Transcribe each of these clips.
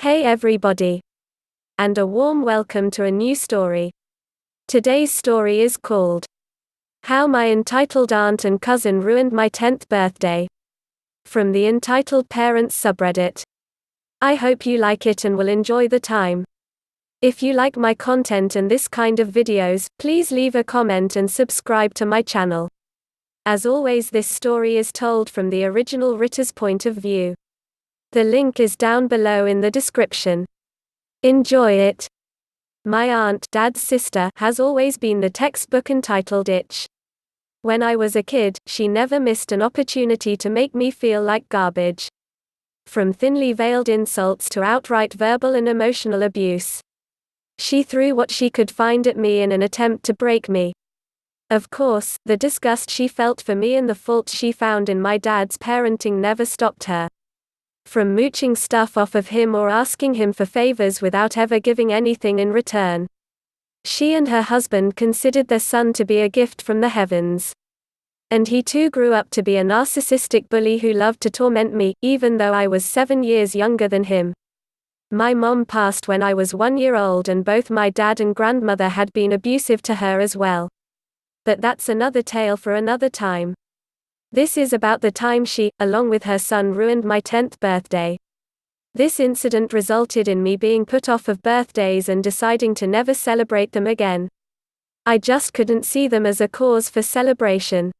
Hey everybody, and a warm welcome to a new story. Today's story is called How My Entitled Aunt and Cousin Ruined My 10th Birthday, from the Entitled Parents subreddit. I hope you like it and will enjoy the time. If you like my content and this kind of videos, please leave a comment and subscribe to my channel. As always, this story is told from the original writer's point of view. The link is down below in the description. Enjoy it. My aunt, Dad's sister, has always been the textbook entitled itch. When I was a kid, she never missed an opportunity to make me feel like garbage. From thinly veiled insults to outright verbal and emotional abuse. She threw what she could find at me in an attempt to break me. Of course, the disgust she felt for me and the faults she found in my dad's parenting never stopped her. From mooching stuff off of him or asking him for favors without ever giving anything in return. She and her husband considered their son to be a gift from the heavens. And he too grew up to be a narcissistic bully who loved to torment me, even though I was 7 years younger than him. My mom passed when I was 1 year old, and both my dad and grandmother had been abusive to her as well. But that's another tale for another time. This is about the time she, along with her son, ruined my 10th birthday. This incident resulted in me being put off of birthdays and deciding to never celebrate them again. I just couldn't see them as a cause for celebration.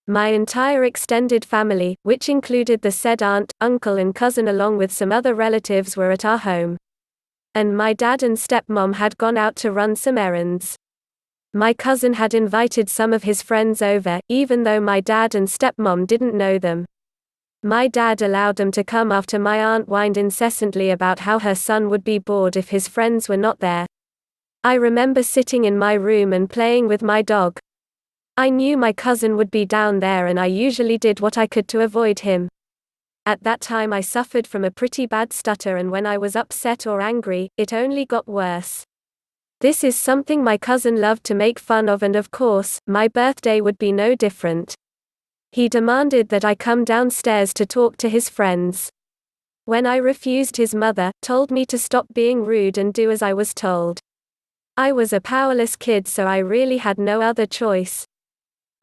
My entire extended family, which included the said aunt, uncle and cousin along with some other relatives, were at our home. And my dad and stepmom had gone out to run some errands. My cousin had invited some of his friends over, even though my dad and stepmom didn't know them. My dad allowed them to come after my aunt whined incessantly about how her son would be bored if his friends were not there. I remember sitting in my room and playing with my dog. I knew my cousin would be down there and I usually did what I could to avoid him. At that time I suffered from a pretty bad stutter, and when I was upset or angry, it only got worse. This is something my cousin loved to make fun of, and of course, my birthday would be no different. He demanded that I come downstairs to talk to his friends. When I refused, his mother told me to stop being rude and do as I was told. I was a powerless kid, so I really had no other choice.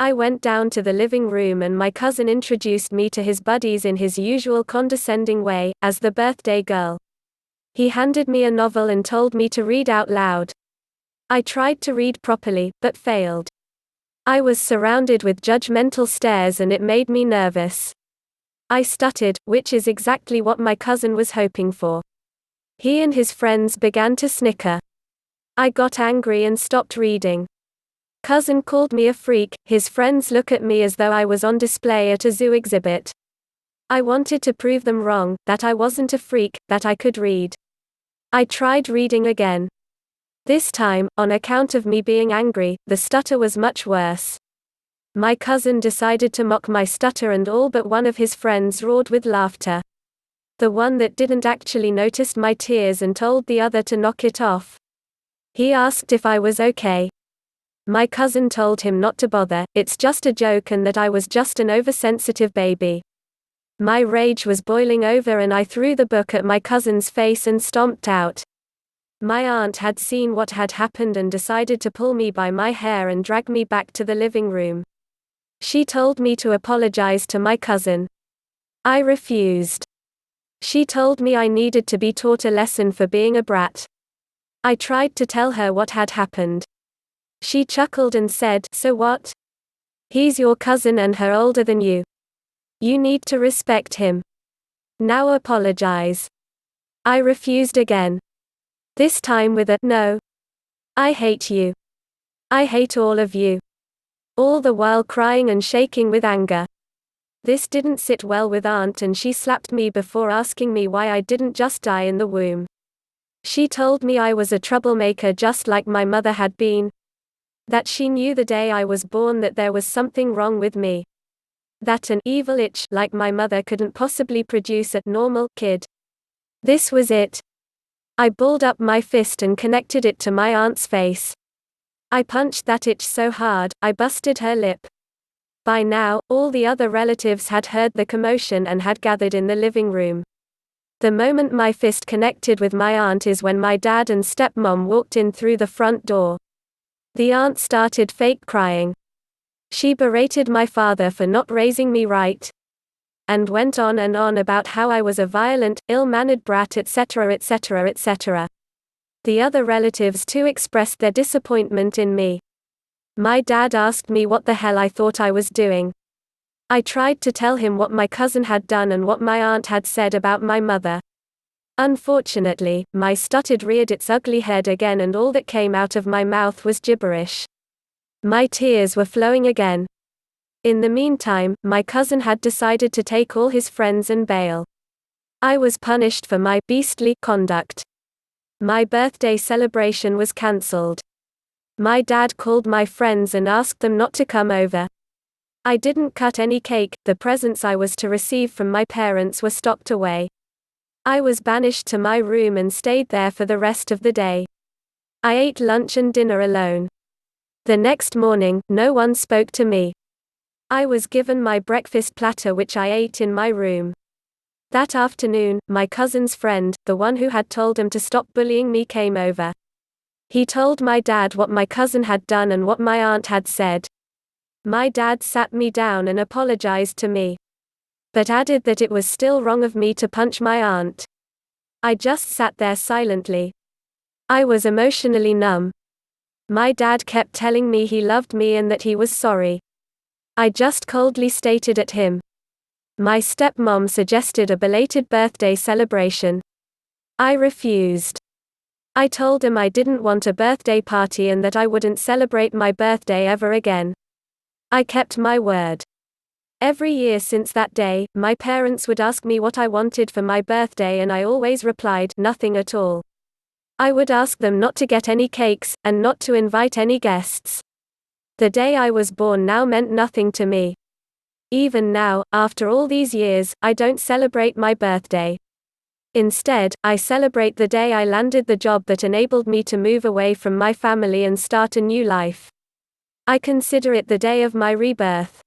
I went down to the living room and my cousin introduced me to his buddies in his usual condescending way, as the birthday girl. He handed me a novel and told me to read out loud. I tried to read properly, but failed. I was surrounded with judgmental stares and it made me nervous. I stuttered, which is exactly what my cousin was hoping for. He and his friends began to snicker. I got angry and stopped reading. Cousin called me a freak, his friends look at me as though I was on display at a zoo exhibit. I wanted to prove them wrong, that I wasn't a freak, that I could read. I tried reading again. This time, on account of me being angry, the stutter was much worse. My cousin decided to mock my stutter and all but one of his friends roared with laughter. The one that didn't actually noticed my tears and told the other to knock it off. He asked if I was okay. My cousin told him not to bother, it's just a joke, and that I was just an oversensitive baby. My rage was boiling over and I threw the book at my cousin's face and stomped out. My aunt had seen what had happened and decided to pull me by my hair and drag me back to the living room. She told me to apologize to my cousin. I refused. She told me I needed to be taught a lesson for being a brat. I tried to tell her what had happened. She chuckled and said, "So what? He's your cousin and her older than you. You need to respect him. Now apologize." I refused again. This time with a "No. I hate you. I hate all of you." All the while crying and shaking with anger. This didn't sit well with Aunt and she slapped me before asking me why I didn't just die in the womb. She told me I was a troublemaker just like my mother had been. That she knew the day I was born that there was something wrong with me. That an evil itch like my mother couldn't possibly produce a normal kid. This was it. I balled up my fist and connected it to my aunt's face. I punched that itch so hard, I busted her lip. By now, all the other relatives had heard the commotion and had gathered in the living room. The moment my fist connected with my aunt is when my dad and stepmom walked in through the front door. The aunt started fake crying. She berated my father for not raising me right, and went on and on about how I was a violent, ill-mannered brat, etc., etc., etc. The other relatives too expressed their disappointment in me. My dad asked me what the hell I thought I was doing. I tried to tell him what my cousin had done and what my aunt had said about my mother. Unfortunately, my stuttered reared its ugly head again, and all that came out of my mouth was gibberish. My tears were flowing again. In the meantime, my cousin had decided to take all his friends and bail. I was punished for my beastly conduct. My birthday celebration was cancelled. My dad called my friends and asked them not to come over. I didn't cut any cake. The presents I was to receive from my parents were stocked away. I was banished to my room and stayed there for the rest of the day. I ate lunch and dinner alone. The next morning, no one spoke to me. I was given my breakfast platter, which I ate in my room. That afternoon, my cousin's friend, the one who had told him to stop bullying me, came over. He told my dad what my cousin had done and what my aunt had said. My dad sat me down and apologized to me, but added that it was still wrong of me to punch my aunt. I just sat there silently. I was emotionally numb. My dad kept telling me he loved me and that he was sorry. I just coldly stated at him. My stepmom suggested a belated birthday celebration. I refused. I told him I didn't want a birthday party and that I wouldn't celebrate my birthday ever again. I kept my word. Every year since that day, my parents would ask me what I wanted for my birthday, and I always replied, nothing at all. I would ask them not to get any cakes, and not to invite any guests. The day I was born now meant nothing to me. Even now, after all these years, I don't celebrate my birthday. Instead, I celebrate the day I landed the job that enabled me to move away from my family and start a new life. I consider it the day of my rebirth.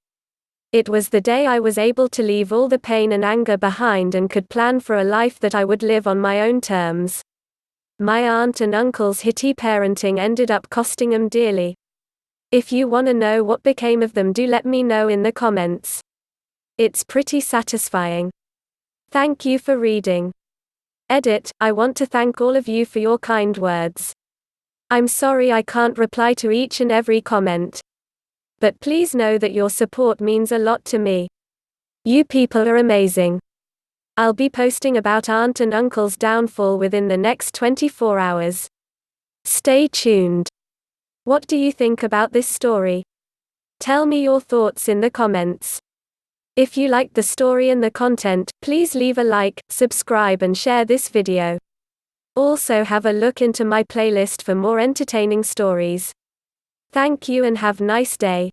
It was the day I was able to leave all the pain and anger behind and could plan for a life that I would live on my own terms. My aunt and uncle's hitty parenting ended up costing them dearly. If you want to know what became of them, do let me know in the comments. It's pretty satisfying. Thank you for reading. Edit. I want to thank all of you for your kind words. I'm sorry I can't reply to each and every comment. But please know that your support means a lot to me. You people are amazing. I'll be posting about aunt and uncle's downfall within the next 24 hours. Stay tuned. What do you think about this story? Tell me your thoughts in the comments. If you liked the story and the content, please leave a like, subscribe and share this video. Also have a look into my playlist for more entertaining stories. Thank you and have a nice day.